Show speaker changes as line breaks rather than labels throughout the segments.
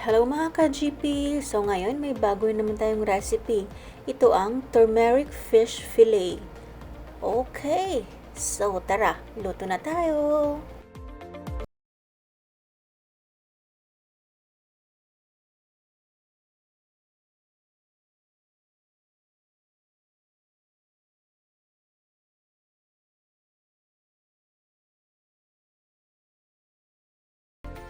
Hello mga ka-GP! So ngayon may bago naman tayong recipe. Ito ang Turmeric Fish Fillet. Okay! So tara, luto na tayo!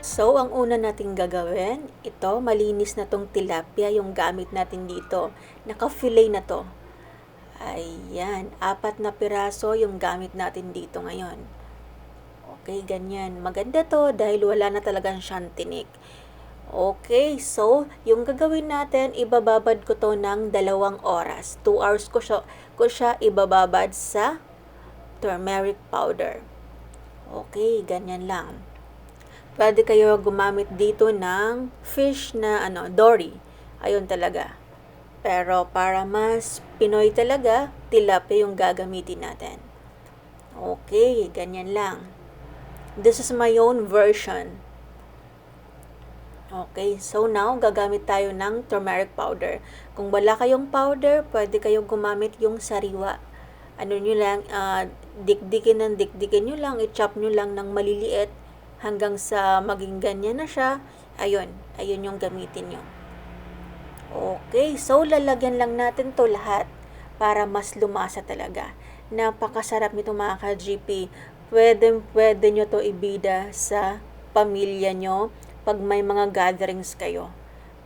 So, ang una nating gagawin, ito, malinis na tong tilapia yung gamit natin dito. Naka-fillet na to. Ayan, 4 na piraso yung gamit natin dito ngayon. Okay, ganyan. Maganda to dahil wala na talagang siyang tinik. Okay, so, yung gagawin natin, ibababad ko to ng 2 oras. 2 hours ko siya ibababad sa turmeric powder. Okay, ganyan lang. Pwede kayo gumamit dito ng fish na dory. Ayun talaga. Pero para mas Pinoy talaga, tilapia yung gagamitin natin. Okay, ganyan lang. This is my own version. Okay, so now gagamit tayo ng turmeric powder. Kung wala kayong powder, pwede kayong gumamit yung sariwa. Ano nyo lang, dikdikin nyo lang, i-chop nyo lang ng maliliit hanggang sa maging ganyan na siya. Ayun yung gamitin nyo. Okay, so lalagyan lang natin to lahat para mas lumasa talaga. Napakasarap nito mga ka-GP. Pwede nyo to ibida sa pamilya nyo pag may mga gatherings kayo.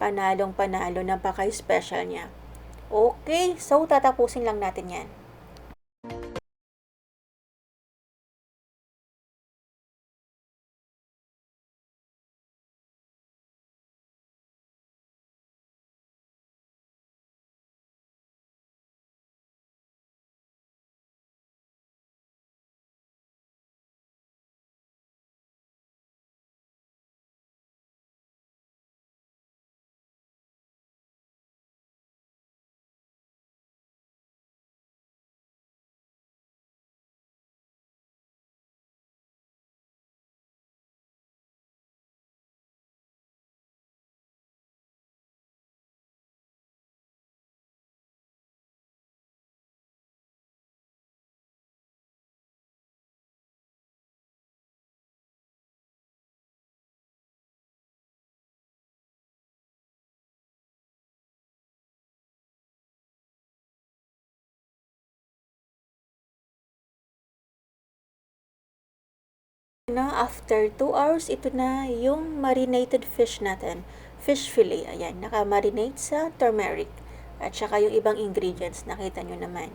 Panalong panalo, napaka-special niya. Okay, so tatapusin lang natin yan. After 2 hours, ito na yung marinated fish natin. Fish fillet. Ayan, naka-marinate sa turmeric. At saka yung ibang ingredients, nakita nyo naman.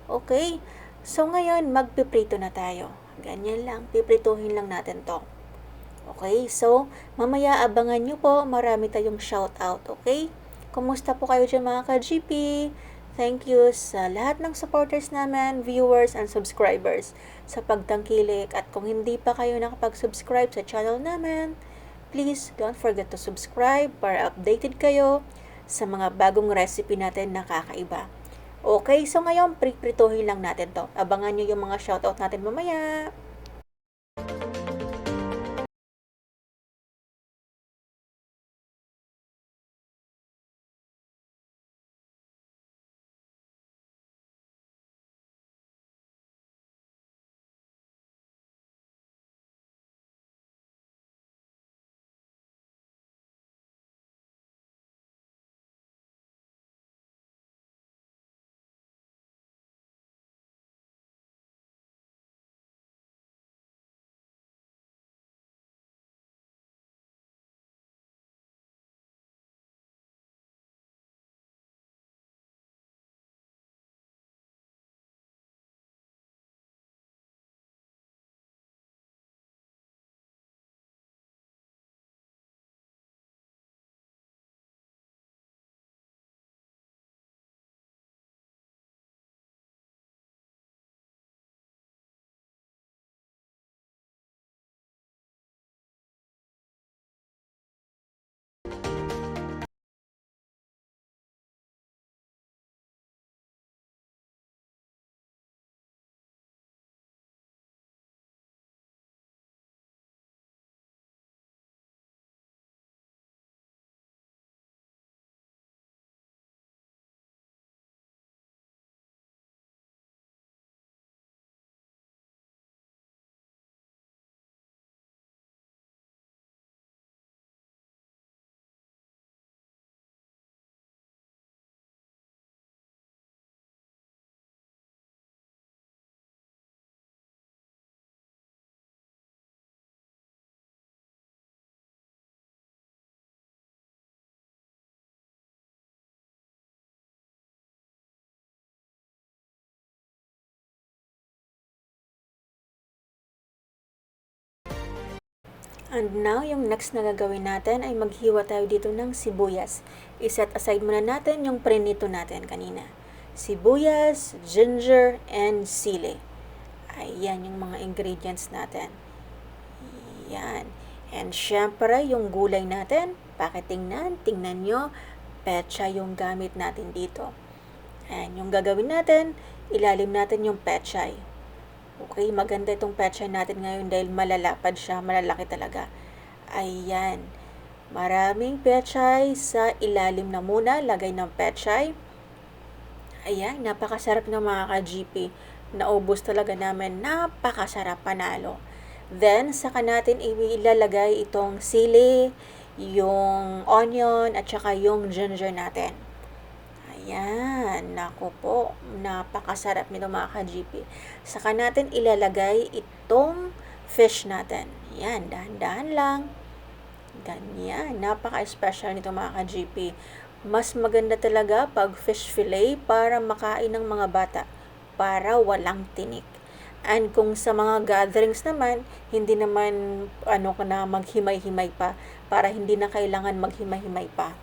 Okay, so ngayon, magpiprito na tayo. Ganyan lang, piprituhin lang natin to. Okay, so mamaya abangan nyo po, marami tayong shoutout, okay? Kumusta po kayo dyan mga ka-GP? Thank you sa lahat ng supporters namin, viewers, and subscribers sa pagtangkilik. At kung hindi pa kayo nakapag-subscribe sa channel namin, please don't forget to subscribe para updated kayo sa mga bagong recipe natin na kakaiba. Okay, so ngayon, priprituhin lang natin to. Abangan nyo yung mga shoutout natin mamaya. And now, yung next na gagawin natin ay maghiwa tayo dito ng sibuyas. I-set aside muna natin yung prinito natin kanina. Sibuyas, ginger, and sili. Ayan yung mga ingredients natin. Yan. And syempre, yung gulay natin, pakitingnan, tingnan nyo, petsa yung gamit natin dito. Ayan, yung gagawin natin, ilalim natin yung pechay. Okay, maganda itong pechay natin ngayon dahil malalapad siya, malalaki talaga. Ayan, maraming pechay sa ilalim na muna, lagay ng pechay. Ayan, napakasarap ng mga ka-GP. Naubos talaga namin, napakasarap, panalo. Then, saka natin ilalagay itong sili, yung onion, at saka yung ginger natin. Ayan, naku po, napakasarap nito mga ka-GP. Saka natin ilalagay itong fish natin. Ayan, dahan-dahan lang. Ganyan, napaka-special nito mga ka-GP. Mas maganda talaga pag fish fillet para makain ng mga bata, para walang tinik. And kung sa mga gatherings naman, hindi naman maghimay-himay pa, para hindi na kailangan maghimay-himay pa.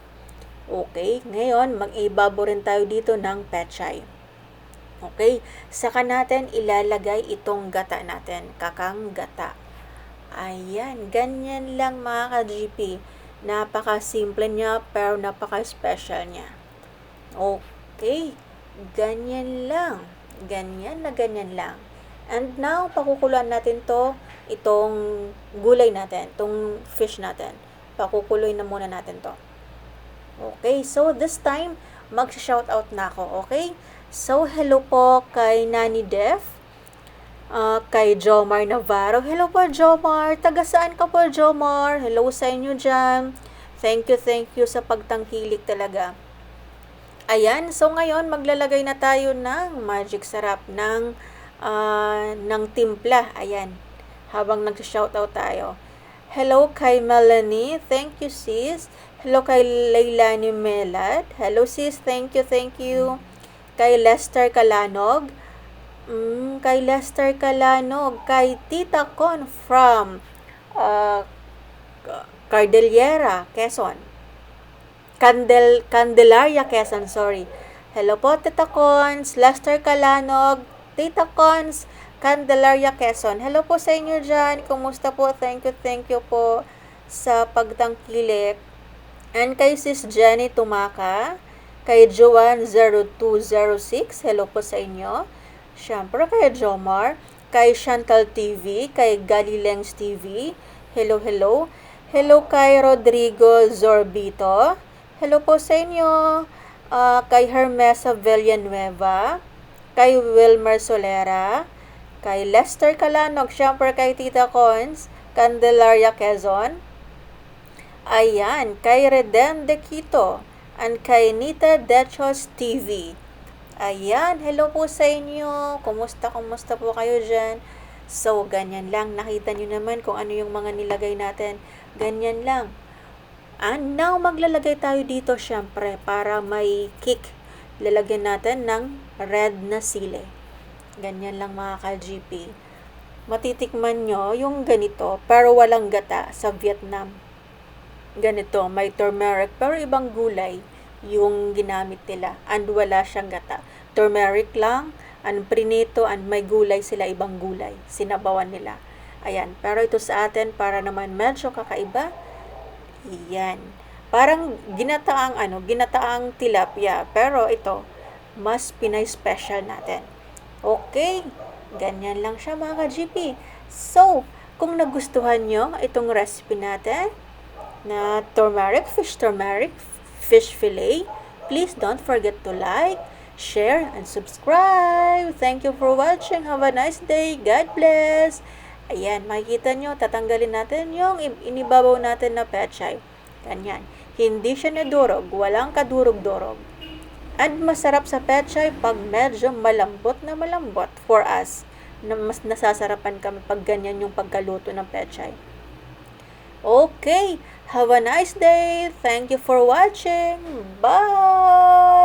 Okay, ngayon mag-ibabo rin tayo dito ng pechay. Okay, saka natin ilalagay itong gata natin, kakang gata. Ayan, ganyan lang mga ka-GP. Napaka-simple niya pero napaka-special niya. Okay, ganyan lang. Ganyan lang. And now, pakukuluan natin itong gulay natin, itong fish natin. Pakukuloy na muna natin to. Okay, so this time, mag-shoutout na ako, okay? So, hello po kay Nani Def, kay Jomar Navarro. Hello po, Jomar. Taga saan ka po, Jomar? Hello sa inyo dyan. Thank you sa pagtangkilik talaga. Ayan, so ngayon, maglalagay na tayo ng magic sarap ng timpla. Ayan, habang nag-shoutout tayo. Hello kay Melanie. Thank you, sis. Hello kay Leilani Melad. Hello, sis. Thank you. Kay Lester Kalanog. Kay Tita Con from Cordillera, Quezon. Candelaria, Quezon, sorry. Hello po, Tita Cons, Lester Kalanog, Tita Cons, Candelaria, Quezon. Hello po sa inyo dyan. Kumusta po? Thank you po sa pagtangkilik. And kay Sis Jenny Tumaka, kay Joan0206, hello po sa inyo. Siyempre kay Jomar, kay Chantal TV, kay Galilengs TV, hello. Hello kay Rodrigo Zorbito, hello po sa inyo. Kay Hermesa Villanueva, kay Wilmer Solera, kay Lester Kalanog, siyempre kay Tita Cons, Candelaria, Quezon. Ayan, kay Redem De Quito, and kay Nita Dechos TV. Ayan, hello po sa inyo. Kumusta po kayo dyan? So, ganyan lang. Nakita nyo naman kung ano yung mga nilagay natin. Ganyan lang. And now, maglalagay tayo dito syempre para may kick. Lalagyan natin ng red na sili. Ganyan lang mga ka-GP. Matitikman nyo yung ganito pero walang gata sa Vietnam. Ganito, may turmeric pero ibang gulay yung ginamit nila and wala siyang gata. Turmeric lang, and prinito, and may gulay sila, ibang gulay. Sinabawan nila. Ayan, pero ito sa atin para naman medyo kakaiba. Iyan. Parang ginataang tilapia, pero ito mas Pinay special natin. Okay, ganyan lang siya mga ka-GP. So, kung nagustuhan nyo itong recipe natin na turmeric fish fillet, please don't forget to like, share, and subscribe. Thank you for watching. Have a nice day. God bless. Ayan, makikita nyo, tatanggalin natin yung inibabaw natin na pechay. Ganyan. Hindi siya nadurog, walang kadurog-durog. And masarap sa pechay pag medyo malambot for us. Na mas nasasarapan kami pag ganyan yung pagkaluto ng pechay. Okay, have a nice day. Thank you for watching. Bye!